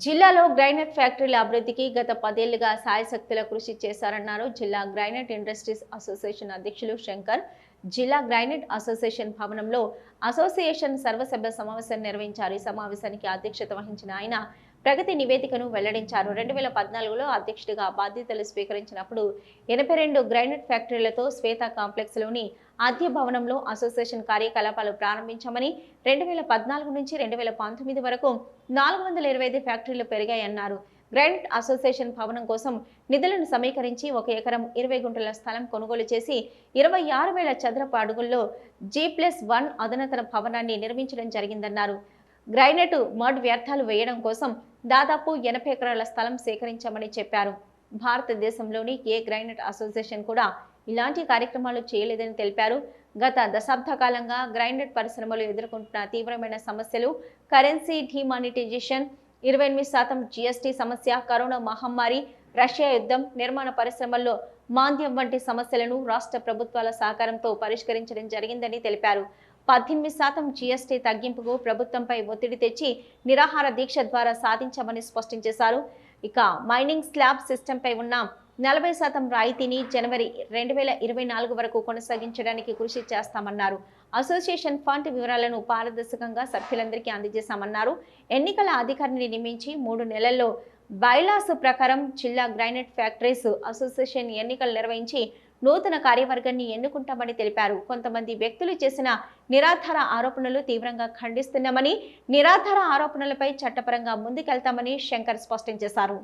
జిల్లాలో గ్రైనేట్ ఫ్యాక్టరీల అభివృద్ధికి గత 10 ఏళ్లుగా శాయశక్తుల కృషి చేశారన్నారు జిల్లా గ్రైనేట్ ఇండస్ట్రీస్ అసోసియేషన్ అధ్యక్షులు శంకర్. జిల్లా గ్రైనేట్ అసోసియేషన్ భవనంలో అసోసియేషన్ సర్వసభ్య సమావేశం నిర్వహించారు. ఈ సమావేశానికి అధ్యక్షత వహించిన ఆయన ప్రగతి నివేదికను వెల్లడించారు. 2014లో అధ్యక్షుడిగా బాధ్యతలు స్వీకరించినప్పుడు 82 గ్రైనేట్ ఫ్యాక్టరీలతో శ్వేత కాంప్లెక్స్ లోని ఆద్య భవనంలో అసోసియేషన్ కార్యకలాపాలు ప్రారంభించామని, 2014 నుంచి 2019 వరకు 425 ఫ్యాక్టరీలు పెరిగాయన్నారు. గ్రైనేట్ అసోసియేషన్ భవనం కోసం నిధులను సమీకరించి 1 ఎకరం 20 గుంటల స్థలం కొనుగోలు చేసి 26,000 చదరపు అడుగుల్లో G+1 అధునాతన భవనాన్ని నిర్మించడం జరిగిందన్నారు. గ్రైనేట్ మడ్ వ్యర్థాలు వేయడం కోసం దాదాపు 80 ఎకరాల స్థలం సేకరించామని చెప్పారు. భారతదేశంలోని ఏ గ్రైనేట్ అసోసియేషన్ కూడా ఇలాంటి కార్యక్రమాలు చేయలేదని తెలిపారు. గత దశాబ్ద కాలంగా గ్రైనేట్ పరిశ్రమలు ఎదుర్కొంటున్న తీవ్రమైన సమస్యలు కరెన్సీ డిమానిటైజేషన్, 28% జీఎస్టీ సమస్య, కరోనా మహమ్మారి, రష్యా యుద్ధం, నిర్మాణ పరిశ్రమల్లో మాంద్యం వంటి సమస్యలను రాష్ట్ర ప్రభుత్వాల సహకారంతో పరిష్కరించడం జరిగిందని తెలిపారు. 18% జీఎస్టీ తగ్గింపుకు ప్రభుత్వంపై ఒత్తిడి తెచ్చి నిరాహార దీక్ష ద్వారా సాధించామని స్పష్టం చేశారు. ఇక మైనింగ్ స్లాబ్ సిస్టంపై ఉన్న 40% రాయితీని జనవరి 2024 వరకు కొనసాగించడానికి కృషి చేస్తామన్నారు. అసోసియేషన్ ఫండ్ వివరాలను పారదర్శకంగా సభ్యులందరికీ అందజేశామన్నారు. ఎన్నికల అధికారిని నియమించి 3 నెలల్లో బైలాస్ ప్రకారం జిల్లా గ్రైనేట్ ఫ్యాక్టరీస్ అసోసియేషన్ ఎన్నికలు నిర్వహించి నూతన కార్యవర్గాన్ని ఎన్నుకుంటామని తెలిపారు. కొంతమంది వ్యక్తులు చేసిన నిరాధార ఆరోపణలు తీవ్రంగా ఖండిస్తున్నామని, నిరాధార ఆరోపణలపై చట్టపరంగా ముందుకెళ్తామని శంకర్ స్పష్టం చేశారు.